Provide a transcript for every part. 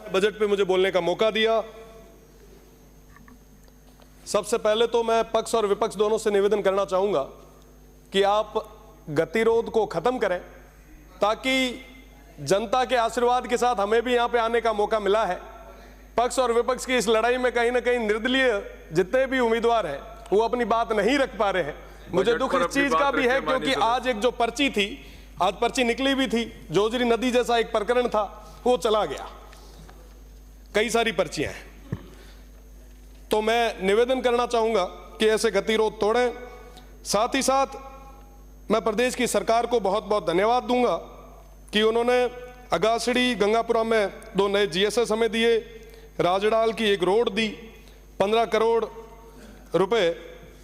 Budget पे मुझे बोलने का मौका दिया। सबसे पहले तो मैं पक्ष और विपक्ष दोनों से निवेदन करना चाहूंगा कि आप गतिरोध को खत्म करें, ताकि जनता के आशीर्वाद के साथ हमें भी यहां पे आने का मौका मिला है। पक्ष और विपक्ष की इस लड़ाई में कहीं ना कहीं निर्दलीय जितने भी उम्मीदवार हैं वो अपनी बात नहीं रख पा रहे हैं। मुझे दुख इस चीज का भी है क्योंकि आज एक जो पर्ची थी, आज पर्ची निकली भी थी, जोजरी नदी जैसा एक प्रकरण था, वो चला गया। कई सारी पर्चियां हैं। तो मैं निवेदन करना चाहूंगा कि ऐसे गतिरोध तोड़ें। साथ ही साथ मैं प्रदेश की सरकार को बहुत बहुत धन्यवाद दूंगा कि उन्होंने अगासड़ी गंगापुरा में 2 नए GSS हमें दिए, राजडाल की एक रोड दी, 15 करोड़ रुपए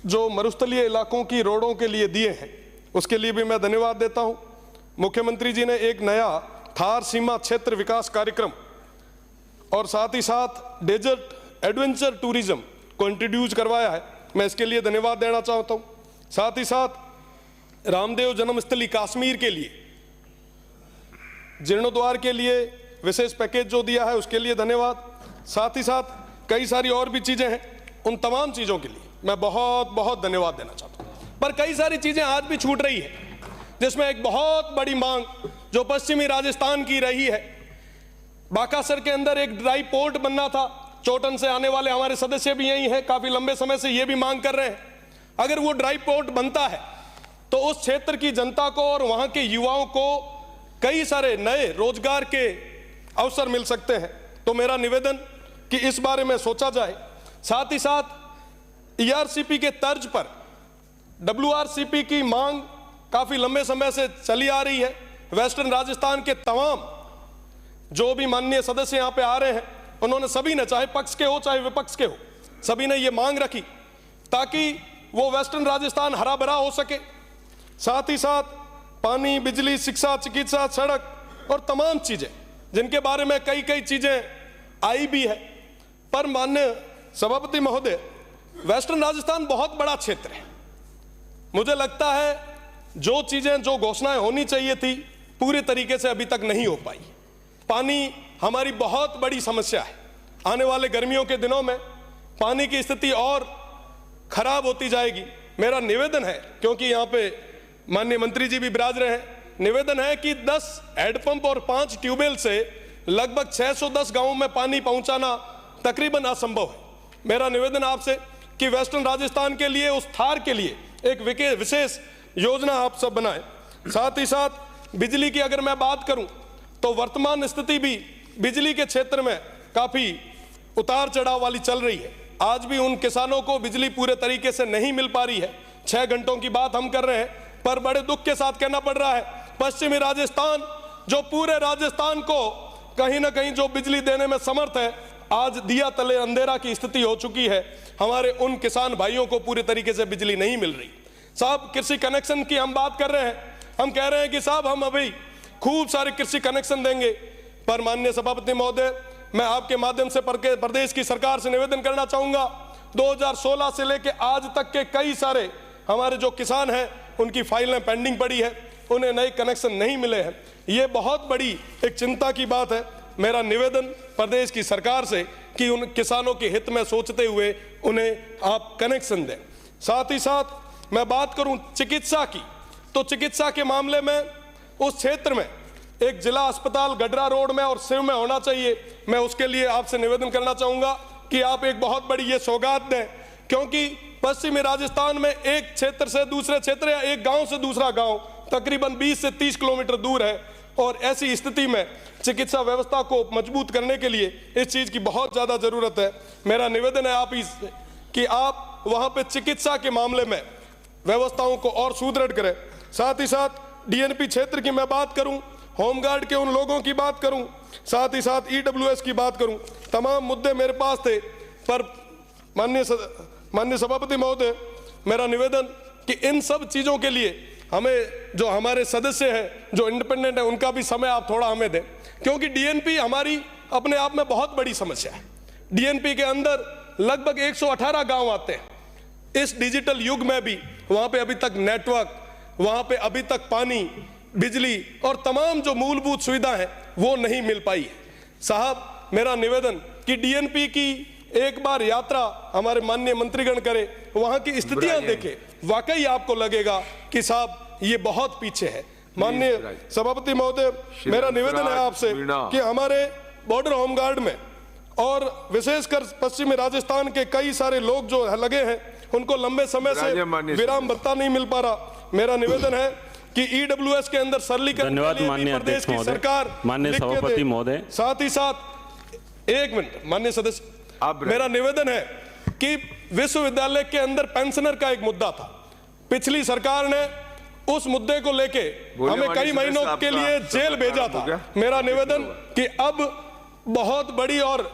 जो मरुस्थलीय इलाकों की रोडों के लिए दिए हैं, उसके लिए भी मैं धन्यवाद देता हूं। मुख्यमंत्री जी ने एक नया थार सीमा क्षेत्र विकास कार्यक्रम और साथ ही साथ डेजर्ट एडवेंचर टूरिज्म को इंट्रोड्यूस करवाया है, मैं इसके लिए धन्यवाद देना चाहता हूं। साथ ही साथ रामदेव जन्मस्थली कश्मीर के लिए जीर्णोद्वार के लिए विशेष पैकेज जो दिया है उसके लिए धन्यवाद। साथ ही साथ कई सारी और भी चीजें हैं, उन तमाम चीजों के लिए मैं बहुत बहुत धन्यवाद देना चाहता हूं। पर कई सारी चीजें आज भी छूट रही है, जिसमें एक बहुत बड़ी मांग जो पश्चिमी राजस्थान की रही है। बाकासर के अंदर एक ड्राई पोर्ट बनना था, चोटन से आने वाले हमारे सदस्य भी यही हैं, काफी लंबे समय से ये भी मांग कर रहे हैं। अगर वो ड्राई पोर्ट बनता है तो उस क्षेत्र की जनता को और वहां के युवाओं को कई सारे नए रोजगार के अवसर मिल सकते हैं। तो मेरा निवेदन कि इस बारे में सोचा जाए। साथ ही साथ ERCP के तर्ज पर WRCP की मांग काफी लंबे समय से चली आ रही है। वेस्टर्न राजस्थान के तमाम जो भी माननीय सदस्य यहां पे आ रहे हैं, उन्होंने सभी ने, चाहे पक्ष के हो चाहे विपक्ष के हो, सभी ने ये मांग रखी ताकि वो वेस्टर्न राजस्थान हरा भरा हो सके। साथ ही साथ पानी, बिजली, शिक्षा, चिकित्सा, सड़क और तमाम चीजें जिनके बारे में कई कई चीजें आई भी है। पर माननीय सभापति महोदय, वेस्टर्न राजस्थान बहुत बड़ा क्षेत्र है। मुझे लगता है जो चीजें, जो घोषणाएं होनी चाहिए थी, पूरे तरीके से अभी तक नहीं हो पाई। पानी हमारी बहुत बड़ी समस्या है। आने वाले गर्मियों के दिनों में पानी की स्थिति और खराब होती जाएगी। मेरा निवेदन है, क्योंकि यहाँ पे माननीय मंत्री जी भी विराज रहे हैं, निवेदन है कि 10 हैंडपंप और 5 ट्यूबवेल से लगभग 610 गांवों में पानी पहुंचाना तकरीबन असंभव है। मेरा निवेदन आपसे कि वेस्टर्न राजस्थान के लिए, उस थार के लिए एक विशेष योजना आप सब बनाएं। साथ ही साथ बिजली की अगर मैं बात करूं तो वर्तमान स्थिति भी बिजली के क्षेत्र में काफी उतार चढ़ाव वाली चल रही है। आज भी उन किसानों को बिजली पूरे तरीके से नहीं मिल पा रही है। 6 घंटों की बात हम कर रहे हैं, पर बड़े दुख के साथ कहना पड़ रहा है, पश्चिमी राजस्थान जो पूरे राजस्थान को कहीं ना कहीं जो बिजली देने में समर्थ है, आज दिया तले अंधेरा की स्थिति हो चुकी है। हमारे उन किसान भाइयों को पूरे तरीके से बिजली नहीं मिल रही। साहब, कृषि कनेक्शन की हम बात कर रहे हैं, हम कह रहे हैं कि साहब हम अभी खूब सारे कृषि कनेक्शन देंगे। पर माननीय सभापति महोदय, मैं आपके माध्यम से प्रदेश की सरकार से निवेदन करना चाहूंगा, 2016 से लेकर आज तक के कई सारे हमारे जो किसान हैं उनकी फाइलें पेंडिंग पड़ी है, उन्हें नए कनेक्शन नहीं मिले हैं। ये बहुत बड़ी एक चिंता की बात है। मेरा निवेदन प्रदेश की सरकार से कि उन किसानों के हित में सोचते हुए उन्हें आप कनेक्शन दें। साथ ही साथ मैं बात करूं चिकित्सा की, तो चिकित्सा के मामले में उस क्षेत्र में एक जिला अस्पताल गडरा रोड में और सिव में होना चाहिए। मैं उसके लिए आपसे निवेदन करना चाहूंगा कि आप एक बहुत बड़ी ये सौगात दें, क्योंकि पश्चिमी राजस्थान में एक क्षेत्र से दूसरे क्षेत्र या एक गांव से दूसरा गांव तकरीबन 20 से 30 किलोमीटर दूर है, और ऐसी स्थिति में चिकित्सा व्यवस्था को मजबूत करने के लिए इस चीज की बहुत ज्यादा जरूरत है। मेरा निवेदन है आप कि आप वहां पे चिकित्सा के मामले में व्यवस्थाओं को और सुदृढ़ करें। साथ ही साथ DNP क्षेत्र की मैं बात करूं, होमगार्ड के उन लोगों की बात करूं, साथ ही साथ EWS की बात करूं, तमाम मुद्दे मेरे पास थे। पर माननीय सभापति महोदय, मेरा निवेदन कि इन सब चीजों के लिए हमें, जो हमारे सदस्य हैं जो इंडिपेंडेंट है, उनका भी समय आप थोड़ा हमें दें, क्योंकि DNP हमारी अपने आप में बहुत बड़ी समस्या है। DNP के अंदर लगभग 118 गांव आते हैं। इस डिजिटल युग में भी वहां पे अभी तक नेटवर्क, वहां पे अभी तक पानी, बिजली और तमाम जो मूलभूत सुविधा है वो नहीं मिल पाई है। साहब, मेरा निवेदन कि डीएनपी की एक बार यात्रा हमारे माननीय मंत्रीगण करे, वहां की स्थितियां देखे, वाकई आपको लगेगा कि साहब ये बहुत पीछे है। माननीय सभापति महोदय, मेरा निवेदन है आपसे कि हमारे बॉर्डर होमगार्ड में और विशेषकर पश्चिमी राजस्थान के कई सारे लोग जो लगे हैं, उनको लंबे समय से विराम भत्ता नहीं मिल पा रहा। मेरा निवेदन है कि ईडब्ल्यूएस के अंदर सरलीकरण, धन्यवाद माननीय प्रदेश की अध्यक्ष सरकार, माननीय सभापति महोदय, साथ ही साथ एक मिनट माननीय सदस्य, मेरा निवेदन है कि विश्वविद्यालय के अंदर पेंशनर का एक मुद्दा था, पिछली सरकार ने उस मुद्दे को लेके हमें कई महीनों के लिए जेल भेजा था। मेरा निवेदन कि अब बहुत बड़ी और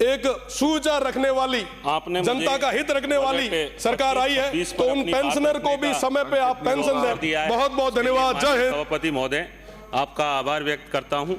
एक सुविचार रखने वाली, जनता का हित रखने वाली सरकार आई है, तो उन पेंशनर को भी समय पे आप पेंशन दें। बहुत बहुत धन्यवाद। जय हिंद। सभापति महोदय, आपका आभार व्यक्त करता हूं।